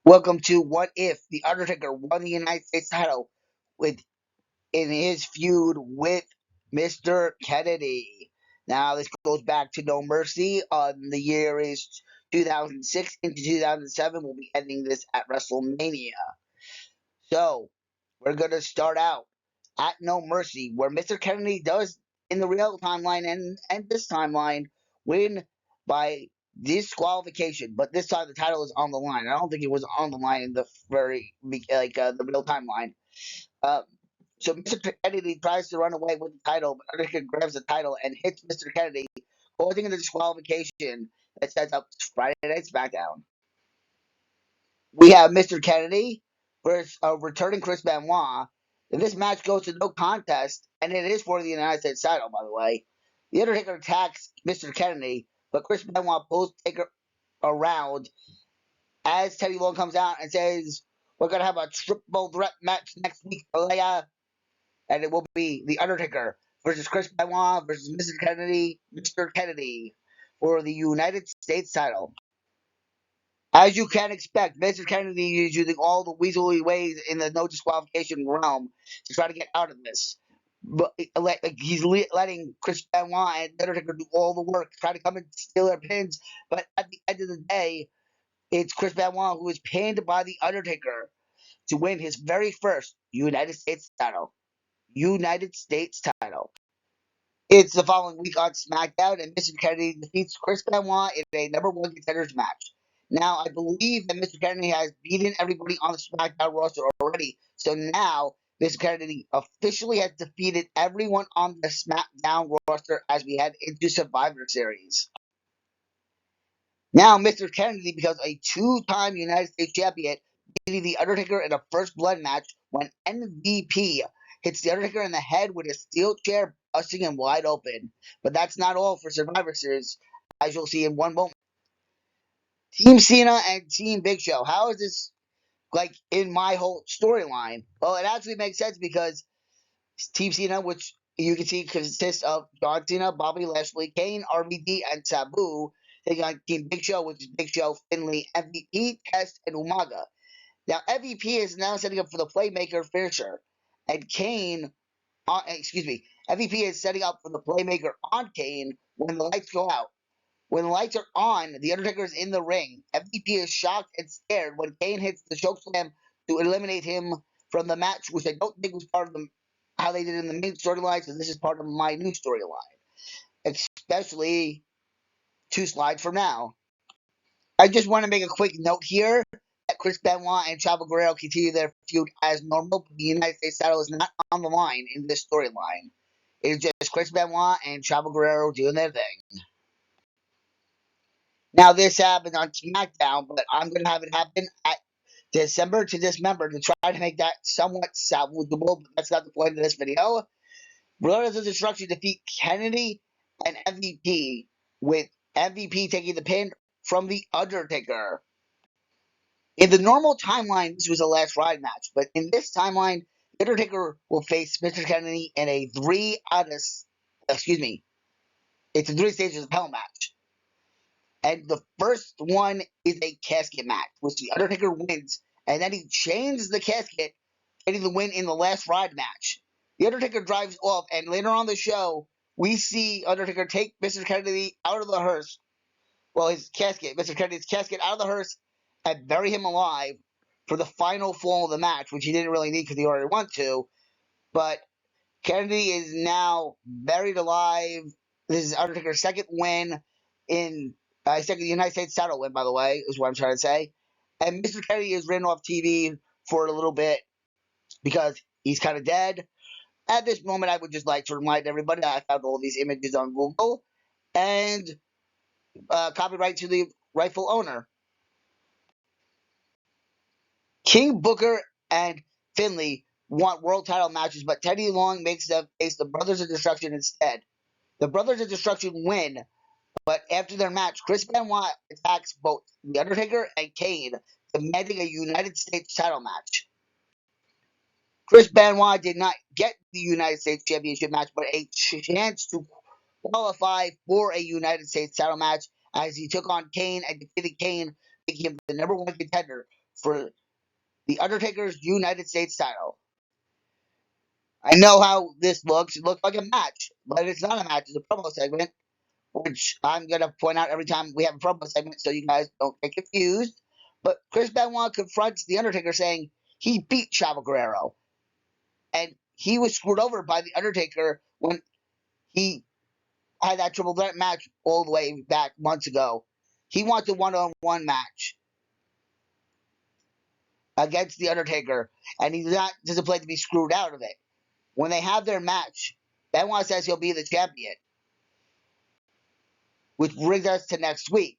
Welcome to What If the Undertaker won the United States title with in his feud with Mr. Kennedy. Now this goes back to No Mercy. The year is 2006 into 2007. We'll be ending this at WrestleMania. So we're gonna start out at No Mercy, where Mr. Kennedy does in the real timeline and this timeline win by disqualification, but this time the title is on the line. I don't think it was on the line in the the real timeline. Uh, so Mr. Kennedy tries to run away with the title, but Undertaker grabs the title and hits Mr. Kennedy, causing the disqualification that sets up Friday Night SmackDown. We have Mr. Kennedy versus returning Chris Benoit. And this match goes to no contest, and it is for the United States title, by the way. The Undertaker attacks Mr. Kennedy, but Chris Benoit pulls Taker around as Teddy Long comes out and says, "We're gonna have a triple threat match next week, Alea," and it will be the Undertaker versus Chris Benoit versus Mr. Kennedy for the United States title. As you can expect, Mr. Kennedy is using all the weaselly ways in the no disqualification realm to try to get out of this. But he's letting Chris Benoit and Undertaker do all the work, try to come and steal their pins. But at the end of the day, it's Chris Benoit who is pinned by the Undertaker to win his very first United States title. United States title. It's the following week on SmackDown, and Mr. Kennedy defeats Chris Benoit in a number one contenders match. Now, I believe that Mr. Kennedy has beaten everybody on the SmackDown roster already, so now Mr. Kennedy officially has defeated everyone on the SmackDown roster as we head into Survivor Series. Now, Mr. Kennedy becomes a two-time United States champion, beating The Undertaker in a first blood match when MVP hits The Undertaker in the head with a steel chair, busting him wide open. But that's not all for Survivor Series, as you'll see in one moment. Team Cena and Team Big Show. How is this like in my whole storyline? Well, it actually makes sense because Team Cena, which you can see consists of John Cena, Bobby Lashley, Kane, RVD, and Sabu, taking on Team Big Show, which is Big Show, Finley, MVP, Test, and Umaga. Now, MVP is now setting up for the Playmaker finisher, and MVP is setting up for the Playmaker on Kane when the lights go out. When the lights are on, the Undertaker is in the ring. MVP is shocked and scared when Kane hits the chokeslam to eliminate him from the match, which I don't think was part of how they did in the main storyline, so this is part of my new storyline, especially 2 slides from now. I just want to make a quick note here that Chris Benoit and Chavo Guerrero continue their feud as normal, but the United States title is not on the line in this storyline. It is just Chris Benoit and Chavo Guerrero doing their thing. Now, this happened on SmackDown, but I'm going to have it happen at December to Dismember to try to make that somewhat salvageable, but that's not the point of this video. Brothers of Destruction defeat Kennedy and MVP, with MVP taking the pin from The Undertaker. In the normal timeline, this was a last ride match, but in this timeline, The Undertaker will face Mr. Kennedy in a it's a 3 stages of hell match. And the first one is a casket match, which The Undertaker wins, and then he changes the casket, getting the win in the last ride match. The Undertaker drives off, and later on the show, we see Undertaker take Mr. Kennedy out of the hearse. Well, Mr. Kennedy's casket out of the hearse, and bury him alive for the final fall of the match, which he didn't really need because he already wanted to. But Kennedy is now buried alive. This is Undertaker's second win in second United States title win, by the way, is what I'm trying to say. And Mr. Kennedy is written off TV for a little bit because he's kind of dead. At this moment, I would just like to remind everybody that I found all these images on Google and copyright to the rightful owner. King Booker and Finley want world title matches, but Teddy Long makes them face the Brothers of Destruction instead. The Brothers of Destruction win, but after their match, Chris Benoit attacks both The Undertaker and Kane, demanding a United States title match. Chris Benoit did not get the United States Championship match, but a chance to qualify for a United States title match as he took on Kane and defeated Kane, making him the number one contender for the Undertaker's United States title. I know how this looks. It looks like a match, but it's not a match. It's a promo segment, which I'm going to point out every time we have a promo segment so you guys don't get confused. But Chris Benoit confronts The Undertaker saying he beat Chavo Guerrero. And he was screwed over by The Undertaker when he had that triple threat match all the way back months ago. He wants a one-on-one match against The Undertaker, and he's not disappointed to be screwed out of it. When they have their match, Benoit says he'll be the champion, which brings us to next week.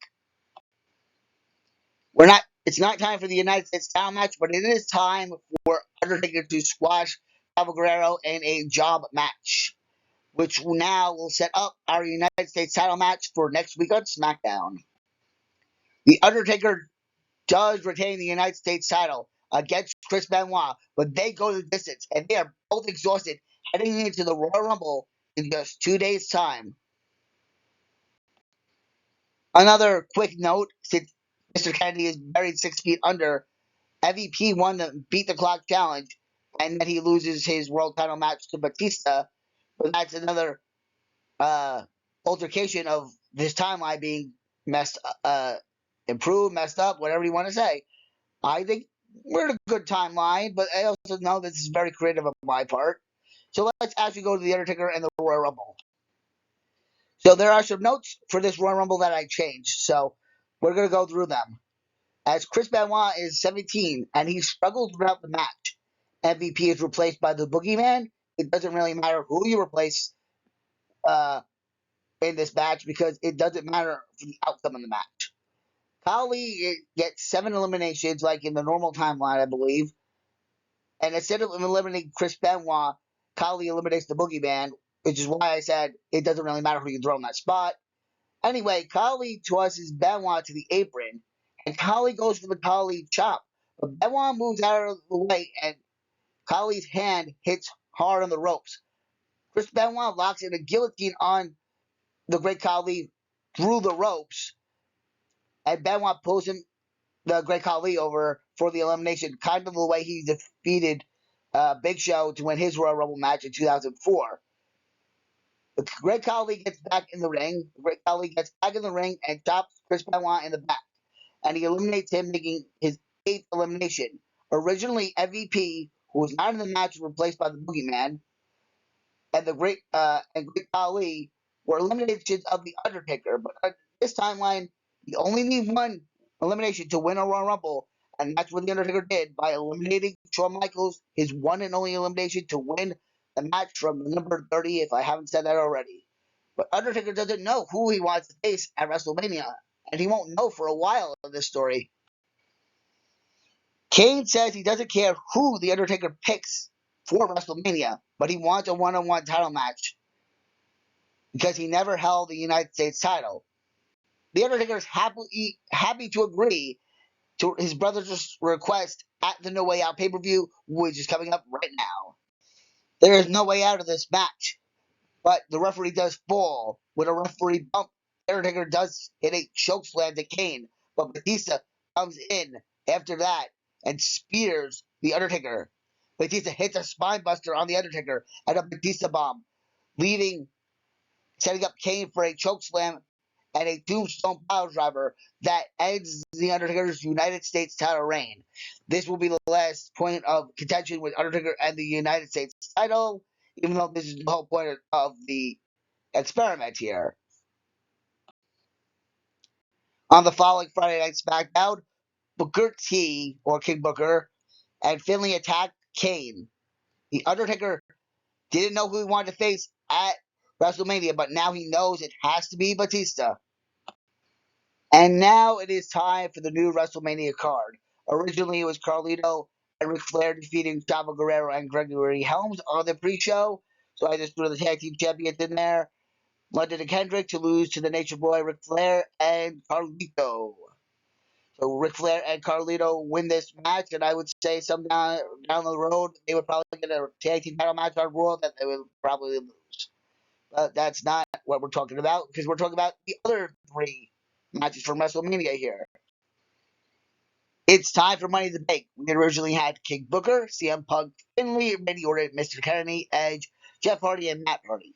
It's not time for the United States title match, but it is time for Undertaker to squash Chavo Guerrero in a job match, which now will set up our United States title match for next week on SmackDown. The Undertaker does retain the United States title against Chris Benoit, but they go the distance, and they are both exhausted heading into the Royal Rumble in just 2 days' time. Another quick note, since Mr. Kennedy is buried 6 feet under, MVP won the Beat the Clock challenge, and then he loses his world title match to Batista, but that's another altercation of this timeline being improved, messed up, whatever you want to say. I think we're in a good timeline, but I also know this is very creative on my part. So let's actually go to The Undertaker and the Royal Rumble. So there are some notes for this Royal Rumble that I changed. So we're going to go through them. As Chris Benoit is 17 and he struggles throughout the match, MVP is replaced by the Boogeyman. It doesn't really matter who you replace in this match because it doesn't matter for the outcome of the match. Khali gets 7 eliminations, like in the normal timeline, I believe. And instead of eliminating Chris Benoit, Khali eliminates the Boogeyman, which is why I said it doesn't really matter who you throw in that spot. Anyway, Khali tosses Benoit to the apron, and Khali goes for the Khali chop. But Benoit moves out of the way, and Khali's hand hits hard on the ropes. Chris Benoit locks in a guillotine on the Great Khali through the ropes, and Benoit pulls him, the Great Khali, over for the elimination, kind of the way he defeated Big Show to win his Royal Rumble match in 2004. The Great Khali gets back in the ring. The Great Khali gets back in the ring and chops Chris Benoit in the back, and he eliminates him, making his 8th elimination. Originally, MVP, who was not in the match, was replaced by the Boogeyman, and the Great Khali were eliminations of the Undertaker. But this timeline, you only need one elimination to win a Royal Rumble, and that's what the Undertaker did by eliminating Shawn Michaels, his one and only elimination to win the match from number 30. If I haven't said that already, but Undertaker doesn't know who he wants to face at WrestleMania, and he won't know for a while in this story. Kane says he doesn't care who the Undertaker picks for WrestleMania, but he wants a one-on-one title match because he never held the United States title. The Undertaker is happy to agree to his brother's request at the No Way Out pay-per-view, which is coming up right now. There is no way out of this match, but the referee does fall. With a referee bump, Undertaker does hit a chokeslam to Kane, but Batista comes in after that and spears the Undertaker. Batista hits a spinebuster on the Undertaker and a Batista bomb, setting up Kane for a chokeslam and a tombstone piledriver that ends the Undertaker's United States title reign. This will be the last point of contention with Undertaker and the United States title, even though this is the whole point of the experiment here. On the following Friday Night SmackDown, Booker T, or King Booker, and Finlay attack Kane. The Undertaker didn't know who he wanted to face at WrestleMania, but now he knows it has to be Batista. And now it is time for the new WrestleMania card. Originally, it was Carlito and Ric Flair defeating Chavo Guerrero and Gregory Helms on the pre-show. So I just threw the tag team champions in there. London and Kendrick to lose to the Nature Boy, Ric Flair, and Carlito. So Ric Flair and Carlito win this match, and I would say down the road they would probably get a tag team title match on Raw that they would probably lose. But that's not what we're talking about, because we're talking about the other 3 matches from WrestleMania here. It's time for Money in the Bank. We originally had King Booker, CM Punk, Finley, Randy Orton, Mr. Kennedy, Edge, Jeff Hardy, and Matt Hardy.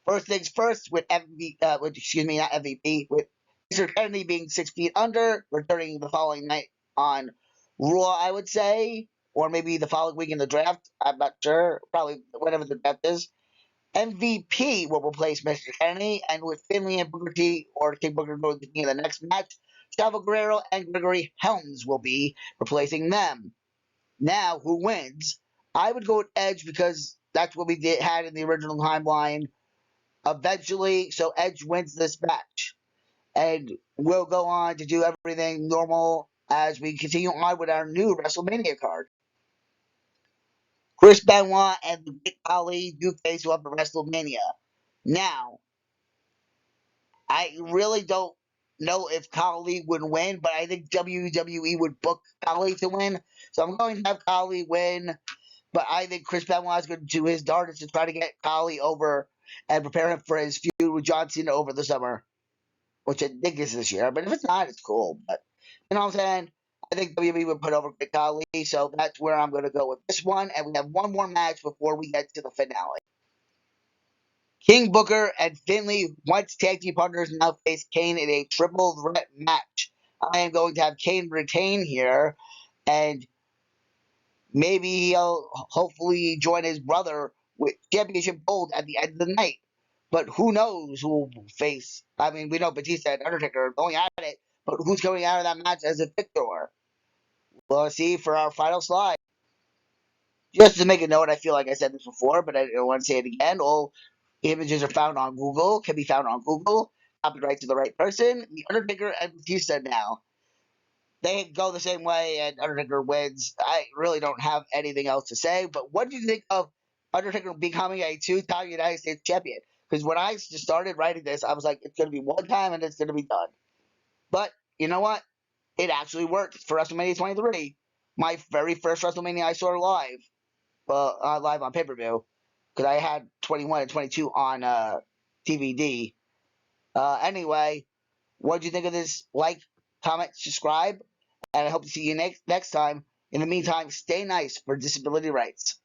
First things first, with not MVP, with Mr. Kennedy being 6 feet under, returning the following night on Raw, I would say, or maybe the following week in the draft. I'm not sure. Probably whatever the draft is. MVP will replace Mr. Kennedy, and with Finley and Booker T or King Booker going to be in the next match, Chavo Guerrero and Gregory Helms will be replacing them. Now, who wins? I would go with Edge because that's what had in the original timeline. Eventually, so Edge wins this match, and we'll go on to do everything normal as we continue on with our new WrestleMania card. Chris Benoit and the Big Ali do face off at WrestleMania. Now, I really don't know if Khali would win, but I think WWE would book Khali to win. So I'm going to have Khali win, but I think Chris Benoit is going to do his darndest to try to get Khali over and prepare him for his feud with John Cena over the summer, which I think is this year. But if it's not, it's cool. But you know what I'm saying? I think WWE would put over Khali, so that's where I'm going to go with this one. And we have one more match before we get to the finale. King Booker and Finley, once tag team partners, now face Kane in a triple threat match. I am going to have Kane retain here, and maybe he'll hopefully join his brother with championship gold at the end of the night. But who knows who will face? I mean, we know Batista and Undertaker are going at it, but who's coming out of that match as a victor? We'll see for our final slide. Just to make a note, I feel like I said this before, but I don't want to say it again. All images are found on Google, can be found on Google. Copyright to the right person. The Undertaker and Batista now. They go the same way, and Undertaker wins. I really don't have anything else to say. But what do you think of Undertaker becoming a two-time United States champion? Because when I just started writing this, I was like, it's going to be one time and it's going to be done. But you know what? It actually worked for WrestleMania 23. My very first WrestleMania I saw live. Live on pay-per-view, because I had 21 and 22 on DVD. Anyway, what do you think of this? Like, comment, subscribe, and I hope to see you next time. In the meantime, stay nice for disability rights.